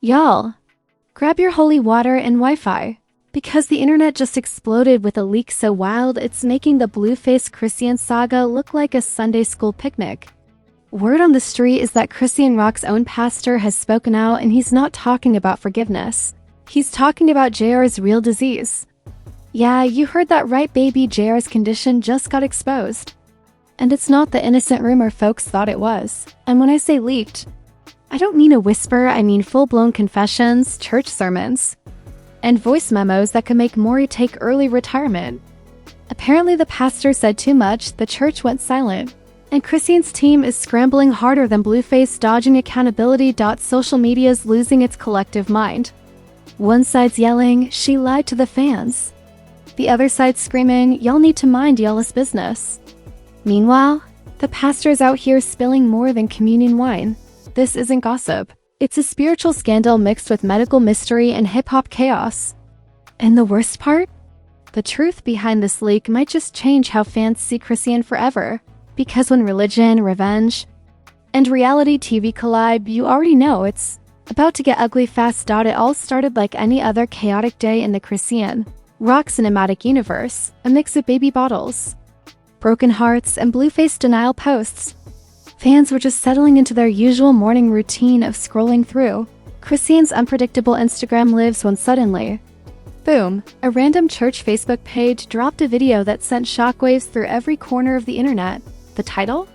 Y'all, grab your holy water and Wi-Fi, because the internet just exploded with a leak so wild it's making the blue-faced Chrisean saga look like a Sunday school picnic. Word on the street is that Chrisean Rock's own pastor has spoken out, and he's not talking about forgiveness. He's talking about JR's real disease. Yeah, you heard that right, baby. JR's condition just got exposed. And it's not the innocent rumor folks thought it was. And when I say leaked, I don't mean a whisper, I mean full-blown confessions, church sermons, and voice memos that could make Maury take early retirement. Apparently the pastor said too much, the church went silent, and Chrisean's team is scrambling harder than Blueface dodging accountability. Social media's losing its collective mind. One side's yelling, she lied to the fans. The other side's screaming, y'all need to mind y'all's business. Meanwhile, the pastor's out here spilling more than communion wine. This isn't gossip. It's a spiritual scandal mixed with medical mystery and hip-hop chaos. And the worst part? The truth behind this leak might just change how fans see Chrisean forever. Because when religion, revenge, and reality TV collide, you already know it's about to get ugly fast. It all started like any other chaotic day in the Chrisean Rock cinematic universe, a mix of baby bottles, broken hearts, and blue-faced denial posts. Fans were just settling into their usual morning routine of scrolling through Chrisean's unpredictable Instagram lives when suddenly, boom, a random church Facebook page dropped a video that sent shockwaves through every corner of the internet. The title?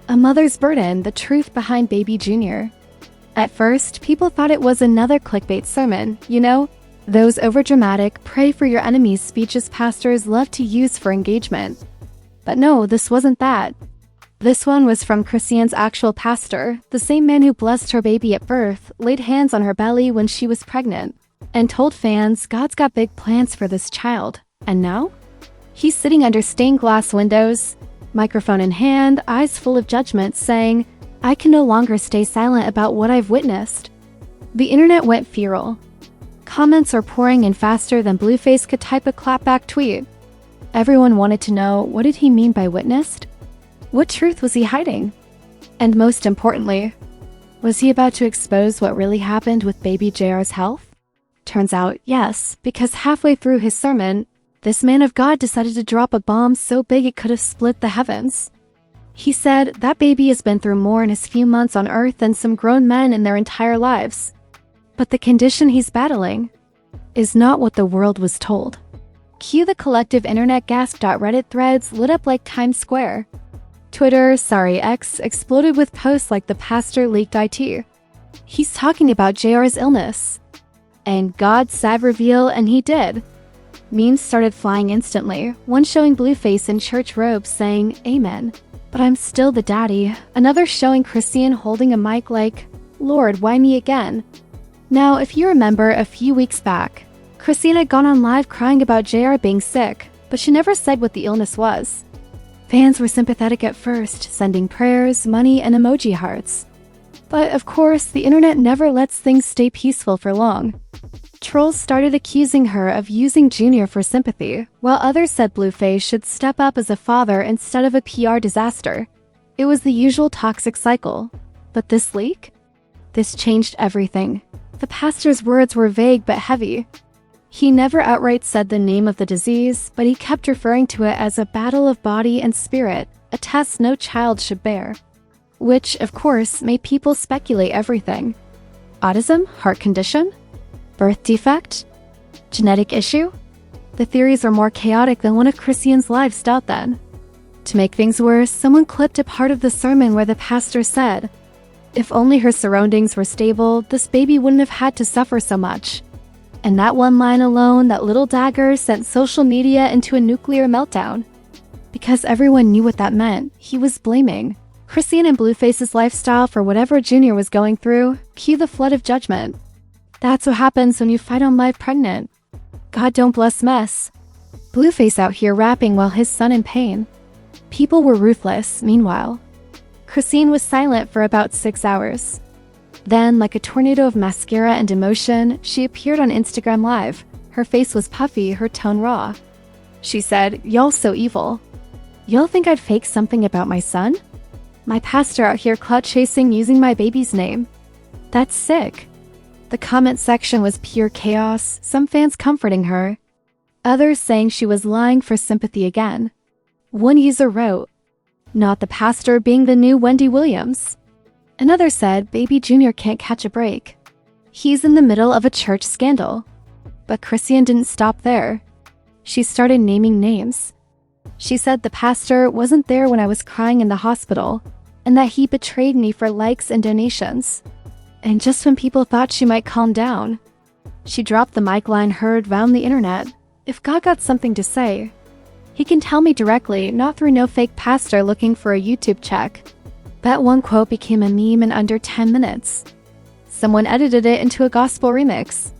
A Mother's Burden, the truth behind Baby Jr. At first, people thought it was another clickbait sermon, you know, those overdramatic, pray for your enemies speeches pastors love to use for engagement. But no, this wasn't that. This one was from Chrisean's actual pastor, the same man who blessed her baby at birth, laid hands on her belly when she was pregnant, and told fans God's got big plans for this child. And now? He's sitting under stained glass windows, microphone in hand, eyes full of judgment, saying, I can no longer stay silent about what I've witnessed. The internet went feral. Comments are pouring in faster than Blueface could type a clapback tweet. Everyone wanted to know, what did he mean by witnessed? What truth was he hiding? And most importantly, was he about to expose what really happened with baby JR's health? Turns out, yes, because halfway through his sermon, this man of God decided to drop a bomb so big it could have split the heavens. He said that baby has been through more in his few months on earth than some grown men in their entire lives. But the condition he's battling is not what the world was told. Cue the collective internet gasp. Reddit threads lit up like Times Square. Twitter, X, exploded with posts like the pastor leaked IT. He's talking about JR's illness. And God said reveal, and he did. Memes started flying instantly, one showing Blueface in church robes saying, Amen, but I'm still the daddy. Another showing Chrisean holding a mic like, Lord, why me again? Now, if you remember a few weeks back, Chrisean had gone on live crying about JR being sick, but she never said what the illness was. Fans were sympathetic at first, sending prayers, money, and emoji hearts. But of course, the internet never lets things stay peaceful for long. Trolls started accusing her of using Junior for sympathy, while others said Blueface should step up as a father instead of a PR disaster. It was the usual toxic cycle. But this leak? This changed everything. The pastor's words were vague but heavy. He never outright said the name of the disease, but he kept referring to it as a battle of body and spirit, a test no child should bear. Which, of course, made people speculate everything. Autism? Heart condition? Birth defect? Genetic issue? The theories are more chaotic than one of Chrisean's lives dealt then. To make things worse, someone clipped a part of the sermon where the pastor said, if only her surroundings were stable, this baby wouldn't have had to suffer so much. And that one line alone, that little dagger, sent social media into a nuclear meltdown. Because everyone knew what that meant, he was blaming Chrisean and Blueface's lifestyle for whatever Junior was going through. Cue the flood of judgment. That's what happens when you fight on live pregnant. God don't bless mess. Blueface out here rapping while his son in pain. People were ruthless, meanwhile. Chrisean was silent for about 6 hours. Then, like a tornado of mascara and emotion, she appeared on Instagram Live. Her face was puffy, her tone raw. She said, y'all so evil. Y'all think I'd fake something about my son? My pastor out here clout chasing using my baby's name. That's sick. The comment section was pure chaos, some fans comforting her, others saying she was lying for sympathy again. One user wrote, "Not the pastor being the new Wendy Williams." Another said, "Baby Junior can't catch a break. He's in the middle of a church scandal." But Chrisean didn't stop there. She started naming names. She said the pastor wasn't there when I was crying in the hospital, and that he betrayed me for likes and donations. And just when people thought she might calm down, she dropped the mic line heard round the internet. "If God got something to say, he can tell me directly, not through no fake pastor looking for a YouTube check." That one quote became a meme in under 10 minutes. Someone edited it into a gospel remix.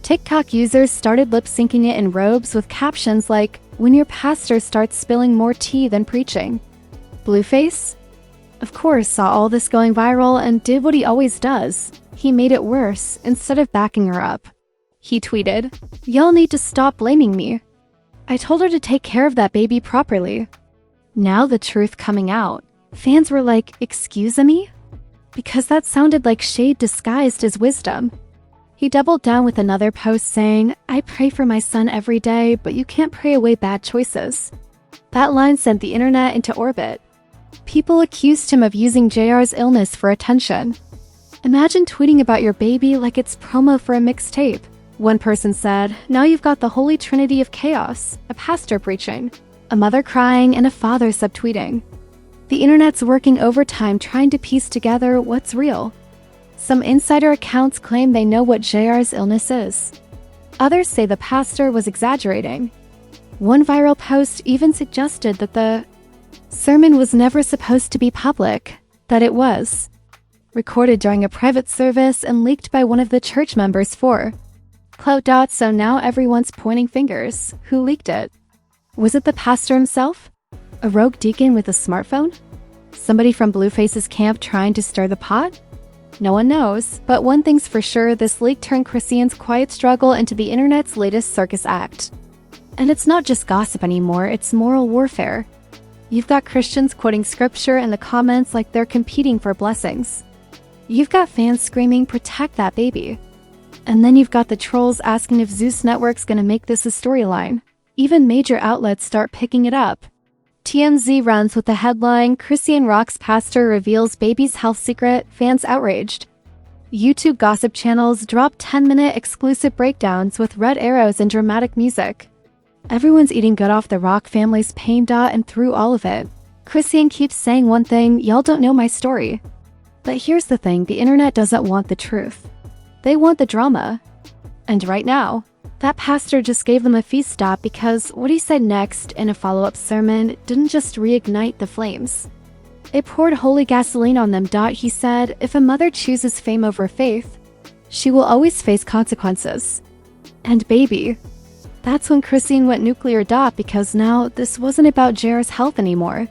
TikTok users started lip-syncing it in robes with captions like, "When your pastor starts spilling more tea than preaching." Blueface, of course, saw all this going viral and did what he always does. He made it worse instead of backing her up. He tweeted, "Y'all need to stop blaming me. I told her to take care of that baby properly." Now the truth coming out. Fans were like, "Excuse me?" Because that sounded like shade disguised as wisdom. He doubled down with another post saying, "I pray for my son every day, but you can't pray away bad choices." That line sent the internet into orbit. People accused him of using JR's illness for attention. Imagine tweeting about your baby like it's promo for a mixtape. One person said, "Now you've got the holy trinity of chaos, a pastor preaching, a mother crying, and a father subtweeting." The internet's working overtime trying to piece together what's real. Some insider accounts claim they know what JR's illness is. Others say the pastor was exaggerating. One viral post even suggested that the sermon was never supposed to be public, that it was recorded during a private service and leaked by one of the church members for clout. So now everyone's pointing fingers. Who leaked it? Was it the pastor himself? A rogue deacon with a smartphone? Somebody from Blueface's camp trying to stir the pot? No one knows, but one thing's for sure, this leak turned Chrisean's quiet struggle into the internet's latest circus act. And it's not just gossip anymore, it's moral warfare. You've got Christians quoting scripture in the comments like they're competing for blessings. You've got fans screaming, "Protect that baby." And then you've got the trolls asking if Zeus Network's gonna make this a storyline. Even major outlets start picking it up. TMZ runs with the headline, "Chrisean Rock's pastor reveals baby's health secret, fans outraged." YouTube gossip channels drop 10-minute exclusive breakdowns with red arrows and dramatic music. Everyone's eating good off the Rock family's pain. And through all of it, Chrisean keeps saying one thing, "Y'all don't know my story." But here's the thing, the internet doesn't want the truth. They want the drama. And right now, that pastor just gave them a feast stop because what he said next in a follow-up sermon didn't just reignite the flames. It poured holy gasoline on them. He said, "If a mother chooses fame over faith, she will always face consequences." And baby, that's when Chrisean went nuclear. Because now this wasn't about JR's health anymore.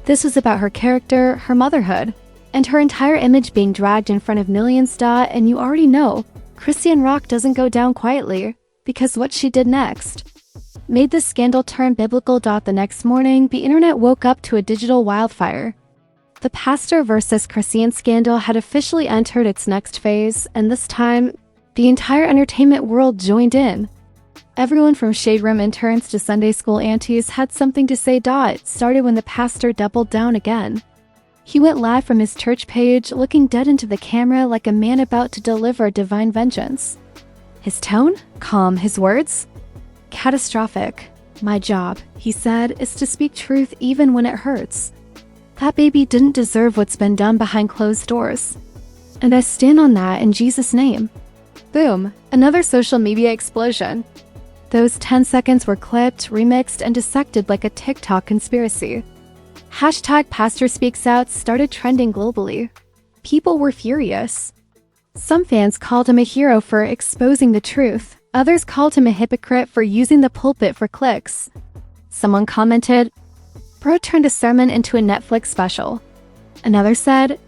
This was about her character, her motherhood, and her entire image being dragged in front of millions. And you already know, Chrisean Rock doesn't go down quietly. Because what she did next made the scandal turn biblical. The next morning, the internet woke up to a digital wildfire. The pastor versus Chrisean scandal had officially entered its next phase, and this time, the entire entertainment world joined in. Everyone from shade room interns to Sunday school aunties had something to say. It started when the pastor doubled down again. He went live from his church page, looking dead into the camera like a man about to deliver divine vengeance. His tone? Calm. His words? Catastrophic. "My job," he said, "is to speak truth even when it hurts. That baby didn't deserve what's been done behind closed doors. And I stand on that in Jesus' name." Boom. Another social media explosion. Those 10 seconds were clipped, remixed, and dissected like a TikTok conspiracy. Hashtag Pastor Speaks Out started trending globally. People were furious. Some fans called him a hero for exposing the truth. Others called him a hypocrite for using the pulpit for clicks. Someone commented, "Bro turned a sermon into a Netflix special." Another said,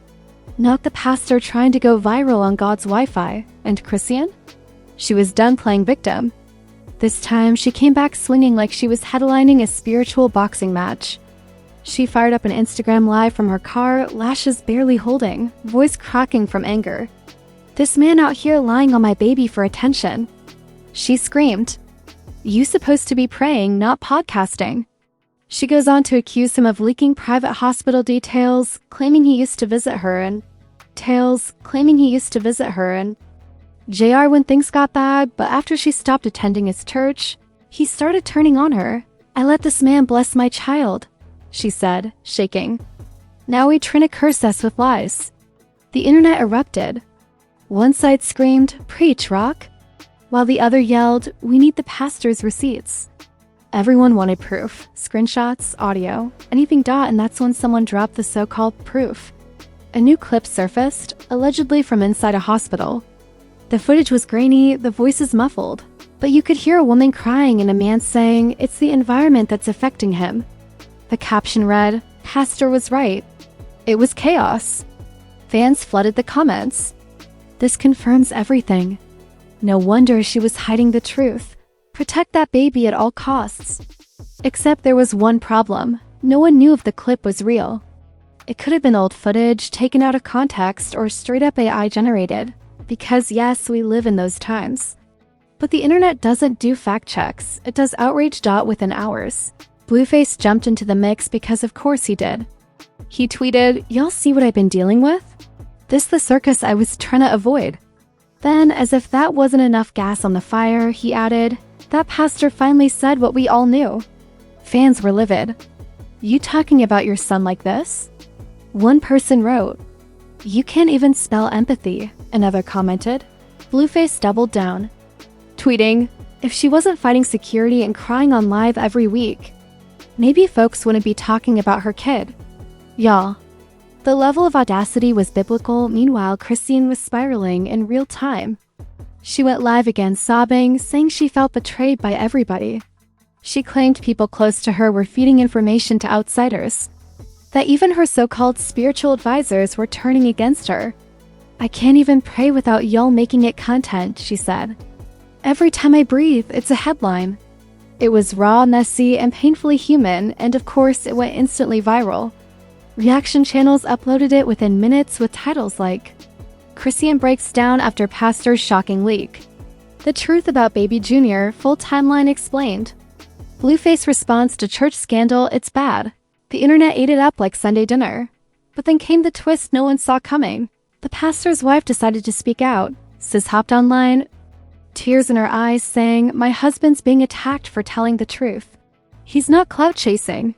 "Not the pastor trying to go viral on God's Wi-Fi." And Chrisean? She was done playing victim. This time, she came back swinging like she was headlining a spiritual boxing match. She fired up an Instagram live from her car, lashes barely holding, voice cracking from anger. This man out here lying on my baby for attention. She screamed. You supposed to be praying, not podcasting. She goes on to accuse him of leaking private hospital details, claiming he used to visit her and JR when things got bad, but after she stopped attending his church, he started turning on her. I let this man bless my child, she said, shaking. Now he trying to curse us with lies. The internet erupted. One side screamed, "Preach, Rock," while the other yelled, "We need the pastor's receipts." Everyone wanted proof, screenshots, audio, anything. And that's when someone dropped the so-called proof. A new clip surfaced, allegedly from inside a hospital. The footage was grainy, the voices muffled, but you could hear a woman crying and a man saying, "It's the environment that's affecting him." The caption read, "Pastor was right." It was chaos. Fans flooded the comments. This confirms everything. No wonder she was hiding the truth. Protect that baby at all costs. Except there was one problem. No one knew if the clip was real. It could have been old footage taken out of context or straight up AI generated. Because yes, we live in those times. But the internet doesn't do fact checks. It does outrage. Within hours, Blueface jumped into the mix because of course he did. He tweeted, "Y'all see what I've been dealing with? This the circus I was trying to avoid." Then, as if that wasn't enough gas on the fire, he added, "That pastor finally said what we all knew." Fans were livid. "You talking about your son like this?" One person wrote. "You can't even spell empathy," another commented. Blueface doubled down, tweeting, "If she wasn't fighting security and crying on live every week, maybe folks wouldn't be talking about her kid." Y'all, the level of audacity was biblical. Meanwhile, Chrisean was spiraling in real time. She went live again sobbing, saying she felt betrayed by everybody. She claimed people close to her were feeding information to outsiders, that even her so-called spiritual advisors were turning against her. "I can't even pray without y'all making it content," she said. "Every time I breathe, it's a headline." It was raw, messy, and painfully human, and of course, it went instantly viral. Reaction channels uploaded it within minutes with titles like, "Chrisean breaks down after pastor's shocking leak." "The truth about baby Junior, full timeline explained." Blueface response to church scandal, "It's bad." The internet ate it up like Sunday dinner. But then came the twist no one saw coming. The pastor's wife decided to speak out. Sis hopped online, tears in her eyes, saying, "My husband's being attacked for telling the truth. He's not clout chasing.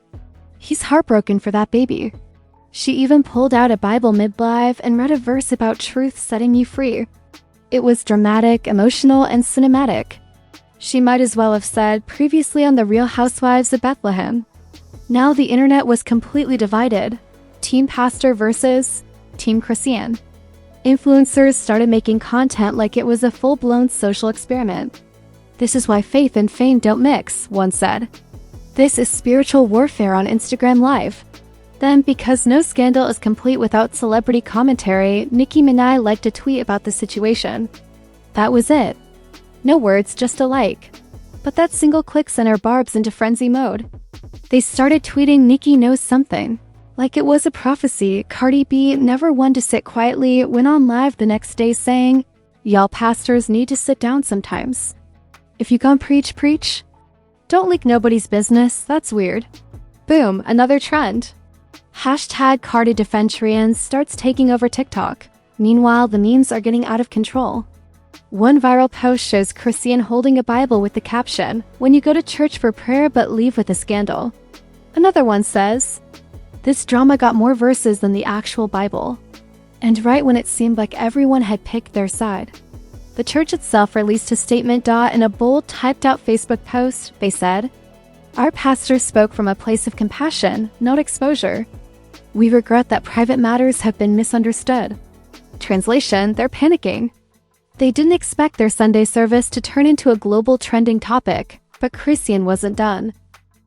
He's heartbroken for that baby." She even pulled out a Bible mid-live and read a verse about truth setting you free. It was dramatic, emotional, and cinematic. She might as well have said, "Previously on The Real Housewives of Bethlehem." Now the internet was completely divided. Team Pastor versus Team Chrisean. Influencers started making content like it was a full-blown social experiment. "This is why faith and fame don't mix," one said. "This is spiritual warfare on Instagram Live." Then, because no scandal is complete without celebrity commentary, Nicki Minaj liked a tweet about the situation. That was it. No words, just a like. But that single click sent our barbs into frenzy mode. They started tweeting Nicki knows something. Like it was a prophecy. Cardi B, never one to sit quietly, went on live the next day saying, "Y'all pastors need to sit down sometimes. If you gon' preach, preach. Don't leak nobody's business, that's weird." Boom, another trend. Hashtag Cardi Defend Trans starts taking over TikTok. Meanwhile, the memes are getting out of control. One viral post shows Chrisean holding a Bible with the caption, "When you go to church for prayer but leave with a scandal." Another one says, "This drama got more verses than the actual Bible." And right when it seemed like everyone had picked their side, the church itself released a statement. In a bold, typed-out Facebook post, they said, "Our pastor spoke from a place of compassion, not exposure. We regret that private matters have been misunderstood." Translation, they're panicking. They didn't expect their Sunday service to turn into a global trending topic, but Chrisean wasn't done.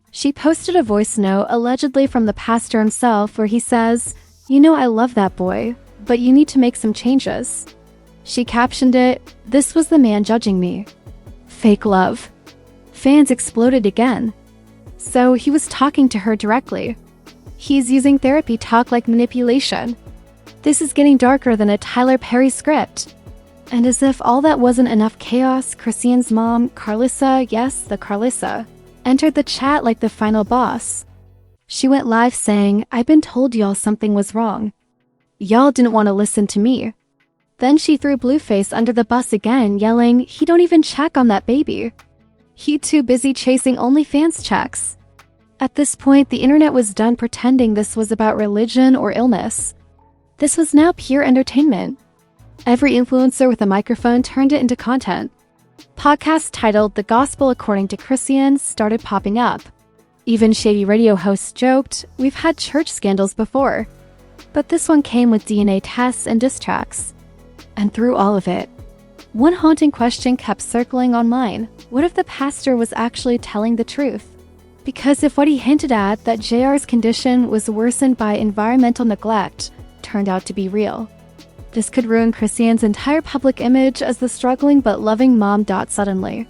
She posted a voice note allegedly from the pastor himself where he says, "You know I love that boy, but you need to make some changes." She captioned it, "This was the man judging me. Fake love." Fans exploded again. So he was talking to her directly. He's using therapy talk like manipulation. This is getting darker than a Tyler Perry script. And as if all that wasn't enough chaos, Chrisean's mom, Carlissa, yes, the Carlissa, entered the chat like the final boss. She went live saying, "I've been told y'all something was wrong. Y'all didn't want to listen to me." Then she threw Blueface under the bus again, yelling, "He don't even check on that baby. He too busy chasing OnlyFans checks." At this point, the internet was done pretending this was about religion or illness. This was now pure entertainment. Every influencer with a microphone turned it into content. Podcasts titled The Gospel According to Chrisean started popping up. Even shady radio hosts joked, "We've had church scandals before." But this one came with DNA tests and diss tracks. And through all of it, one haunting question kept circling online. What if the pastor was actually telling the truth? Because if what he hinted at, that JR's condition was worsened by environmental neglect, turned out to be real, this could ruin Chrisean's entire public image as the struggling but loving mom. Suddenly,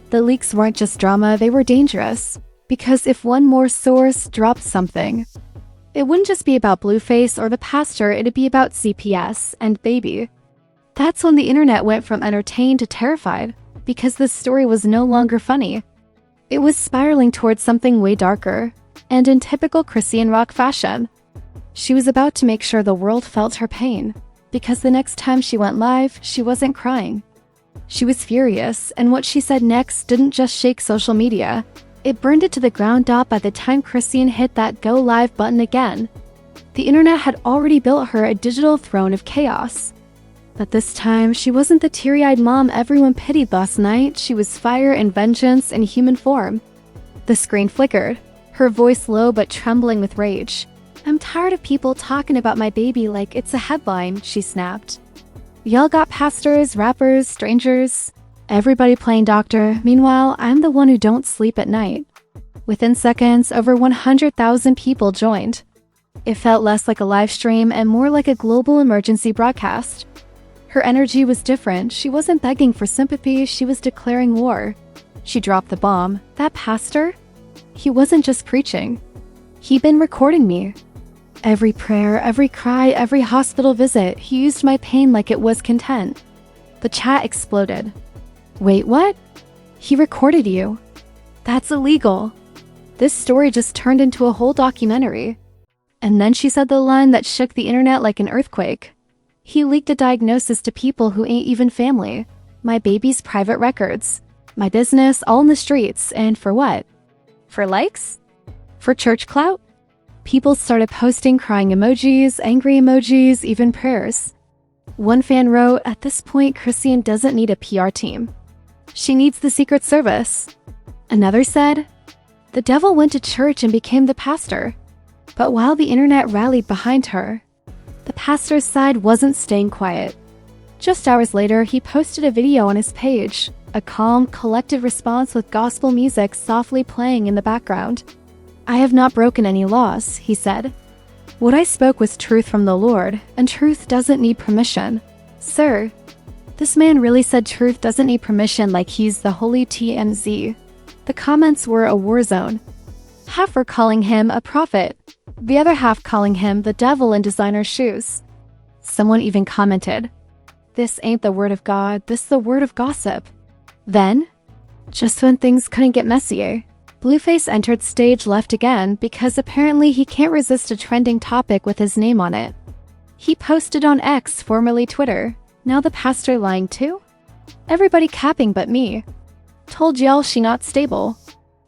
the leaks weren't just drama, they were dangerous. Because if one more source dropped something, it wouldn't just be about Blueface or the pastor, it'd be about CPS and baby. That's when the internet went from entertained to terrified, because this story was no longer funny. It was spiraling towards something way darker, and in typical Chrisean Rock fashion, she was about to make sure the world felt her pain, because the next time she went live, she wasn't crying. She was furious, and what she said next didn't just shake social media, it burned it to the ground. By the time Chrisean hit that go live button again, the internet had already built her a digital throne of chaos. But this time, she wasn't the teary-eyed mom everyone pitied last night. She was fire and vengeance in human form. The screen flickered, her voice low but trembling with rage. "I'm tired of people talking about my baby like it's a headline," she snapped. "Y'all got pastors, rappers, strangers, everybody playing doctor. Meanwhile, I'm the one who don't sleep at night." Within seconds, over 100,000 people joined. It felt less like a live stream and more like a global emergency broadcast. Her energy was different. She wasn't begging for sympathy, she was declaring war. She dropped the bomb. "That pastor? He wasn't just preaching. He'd been recording me. Every prayer, every cry, every hospital visit, he used my pain like it was content." The chat exploded. "Wait, what? He recorded you? That's illegal." This story just turned into a whole documentary. And then she said the line that shook the internet like an earthquake. "He leaked a diagnosis to people who ain't even family. My baby's private records. My business, all in the streets. And for what? For likes? For church clout?" People started posting crying emojis, angry emojis, even prayers. One fan wrote, "At this point, Chrisean doesn't need a PR team. She needs the Secret Service." Another said, "The devil went to church and became the pastor." But while the internet rallied behind her, the pastor's side wasn't staying quiet. Just hours later, he posted a video on his page, a calm, collected response with gospel music softly playing in the background. "I have not broken any laws," he said. "What I spoke was truth from the Lord, and truth doesn't need permission." Sir, this man really said truth doesn't need permission like he's the holy TMZ. The comments were a war zone. Half were calling him a prophet, the other half calling him the devil in designer shoes. Someone even commented, "This ain't the word of God, this the word of gossip." Then, just when things couldn't get messier, Blueface entered stage left again because apparently he can't resist a trending topic with his name on it. He posted on X, formerly Twitter, "Now the pastor lying too? Everybody capping but me. Told y'all she not stable.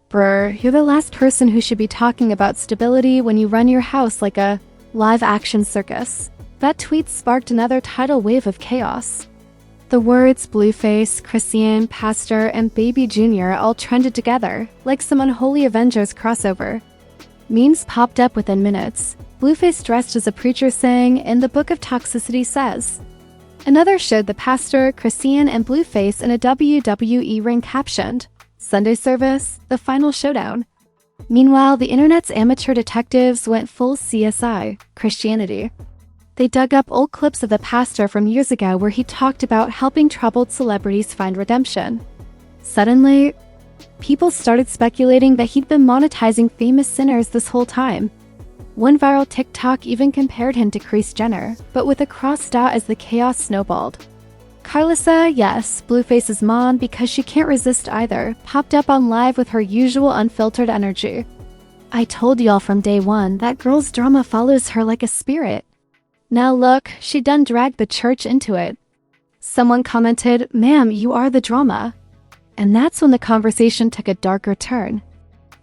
Brr, you're the last person who should be talking about stability when you run your house like a live-action circus." That tweet sparked another tidal wave of chaos. The words Blueface, Chrisean, Pastor, and Baby Jr. all trended together, like some unholy Avengers crossover. Memes popped up within minutes. Blueface dressed as a preacher saying, "In the Book of Toxicity says." Another showed the pastor, Chrisean, and Blueface in a WWE ring captioned, "Sunday service, the final showdown." Meanwhile, the internet's amateur detectives went full CSI, Christianity. They dug up old clips of the pastor from years ago where he talked about helping troubled celebrities find redemption. Suddenly, people started speculating that he'd been monetizing famous sinners this whole time. One viral TikTok even compared him to Kris Jenner, but with a crossed out as the chaos snowballed. Carlissa, yes, Blueface's mom, because she can't resist either, popped up on live with her usual unfiltered energy. I told y'all from day one that girl's drama follows her like a spirit. Now look, she done dragged the church into it. Someone commented, "Ma'am, you are the drama." And that's when the conversation took a darker turn.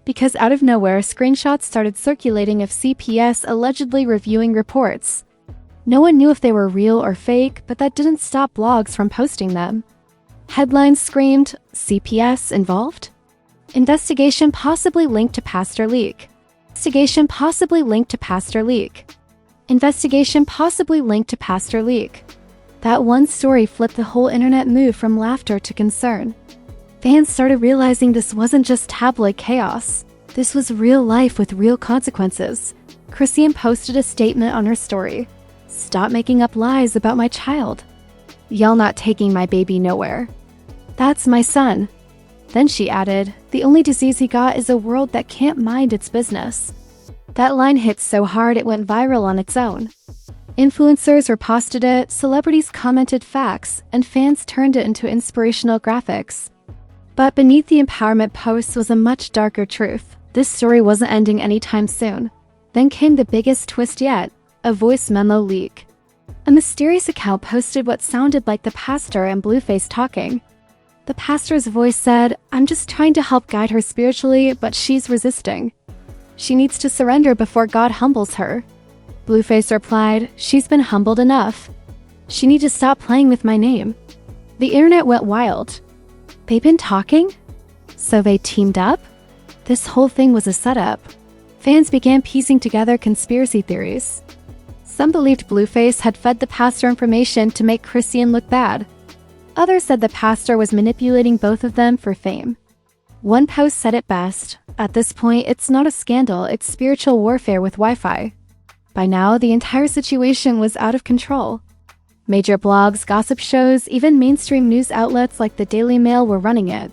Because out of nowhere, screenshots started circulating of CPS allegedly reviewing reports. No one knew if they were real or fake, but that didn't stop blogs from posting them. Headlines screamed, "CPS involved? Investigation possibly linked to pastor leak. Investigation possibly linked to pastor leak. Investigation possibly linked to pastor leak." That one story flipped the whole internet mood from laughter to concern. Fans started realizing this wasn't just tabloid chaos. This was real life with real consequences. Chrisean posted a statement on her story. "Stop making up lies about my child. Y'all not taking my baby nowhere. That's my son." Then she added, "The only disease he got is a world that can't mind its business." That line hit so hard it went viral on its own. Influencers reposted it, celebrities commented facts, and fans turned it into inspirational graphics. But beneath the empowerment posts was a much darker truth. This story wasn't ending anytime soon. Then came the biggest twist yet, a voice memo leak. A mysterious account posted what sounded like the pastor and Blueface talking. The pastor's voice said, "I'm just trying to help guide her spiritually, but she's resisting. She needs to surrender before God humbles her." Blueface replied, "She's been humbled enough. She needs to stop playing with my name." The internet went wild. They've been talking? So they teamed up? This whole thing was a setup. Fans began piecing together conspiracy theories. Some believed Blueface had fed the pastor information to make Chrisean look bad. Others said the pastor was manipulating both of them for fame. One post said it best, "At this point, it's not a scandal, it's spiritual warfare with Wi-Fi." By now, the entire situation was out of control. Major blogs, gossip shows, even mainstream news outlets like the Daily Mail were running it.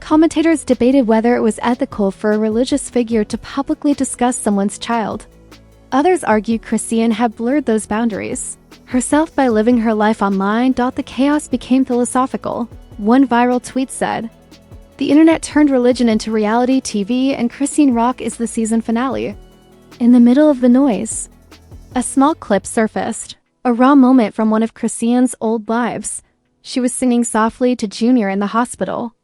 Commentators debated whether it was ethical for a religious figure to publicly discuss someone's child. Others argued Chrisean had blurred those boundaries herself by living her life online. The chaos became philosophical. One viral tweet said, "The internet turned religion into reality TV, and Chrisean Rock is the season finale." In the middle of the noise, a small clip surfaced, a raw moment from one of Chrisean's old lives. She was singing softly to Junior in the hospital,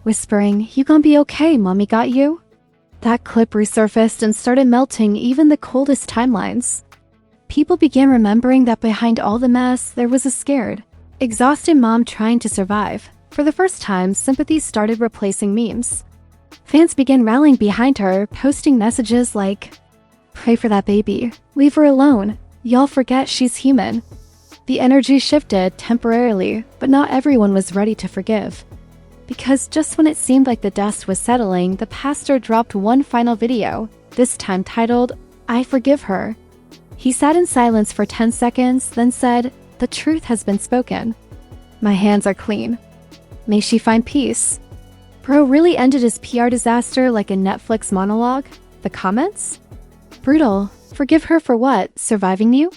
whispering, "You gonna be okay, mommy got you?" That clip resurfaced and started melting even the coldest timelines. People began remembering that behind all the mess, there was a scared, exhausted mom trying to survive. For the first time, sympathy started replacing memes. Fans began rallying behind her, posting messages like, "Pray for that baby. Leave her alone. Y'all forget she's human." The energy shifted temporarily, but not everyone was ready to forgive. Because just when it seemed like the dust was settling, the pastor dropped one final video, this time titled, "I forgive her." He sat in silence for 10 seconds, then said, "The truth has been spoken. My hands are clean. May she find peace." Bro really ended his PR disaster like a Netflix monologue. The comments? Brutal. Forgive her for what? Surviving you?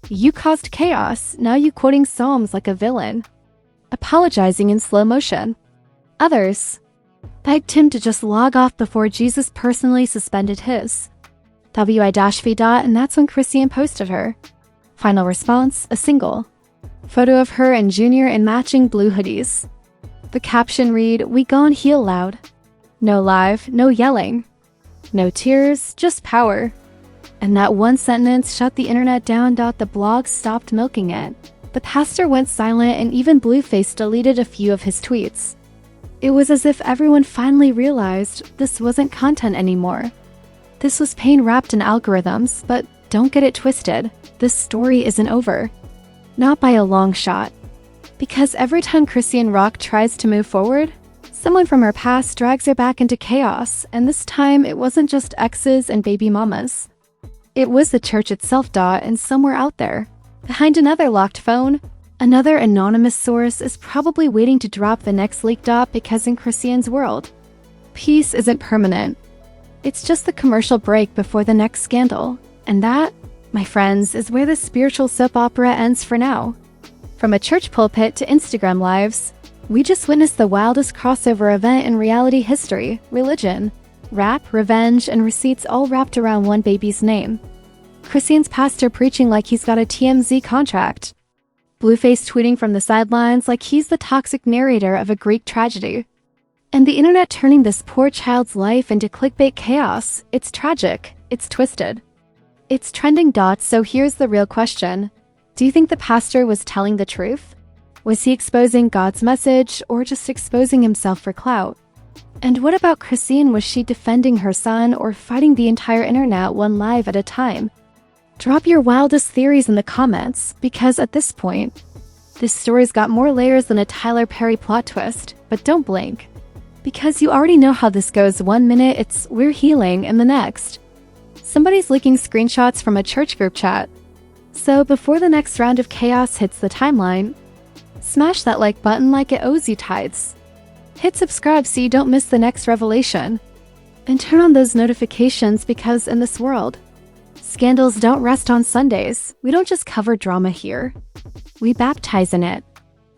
You caused chaos, now you quoting Psalms like a villain. Apologizing in slow motion. Others begged him to just log off before Jesus personally suspended his. WI-V. And that's when Chrisean posted her final response, a single photo of her and Junior in matching blue hoodies. The caption read, "We gon' heal loud. No live, no yelling. No tears, just power." And that one sentence shut the internet down. The blog stopped milking it. The pastor went silent, and even Blueface deleted a few of his tweets. It was as if everyone finally realized this wasn't content anymore. This was pain wrapped in algorithms, but don't get it twisted. This story isn't over. Not by a long shot. Because every time Chrisean Rock tries to move forward, someone from her past drags her back into chaos, and this time it wasn't just exes and baby mamas. It was the church itself, and somewhere out there, behind another locked phone, another anonymous source is probably waiting to drop the next leak. Because in Chrisean's world, peace isn't permanent. It's just the commercial break before the next scandal. And that, my friends, is where the spiritual soap opera ends for now. From a church pulpit to Instagram lives, we just witnessed the wildest crossover event in reality history: religion, rap, revenge, and receipts all wrapped around one baby's name. Chrisean's pastor preaching like he's got a TMZ contract. Blueface tweeting from the sidelines like he's the toxic narrator of a Greek tragedy. And the internet turning this poor child's life into clickbait chaos. It's tragic. It's twisted. It's trending dots, so here's the real question. Do you think the pastor was telling the truth? Was he exposing God's message, or just exposing himself for clout? And what about Chrisean? Was she defending her son or fighting the entire internet one live at a time? Drop your wildest theories in the comments, because at this point, this story's got more layers than a Tyler Perry plot twist. But don't blink, because you already know how this goes. 1 minute it's "we're healing," and the next, somebody's leaking screenshots from a church group chat. So before the next round of chaos hits the timeline, smash that like button like it owes you tithes. Hit subscribe so you don't miss the next revelation. And turn on those notifications, because in this world, scandals don't rest on Sundays. We don't just cover drama here. We baptize in it.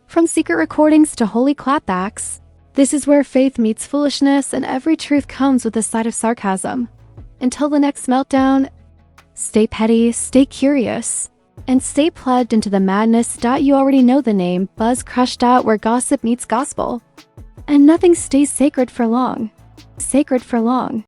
From secret recordings to holy clapbacks, this is where faith meets foolishness and every truth comes with a side of sarcasm. Until the next meltdown, stay petty, stay curious, and stay plugged into the madness. You already know the name, Buzz Crushed Out, where gossip meets gospel. And nothing stays sacred for long. Sacred for long.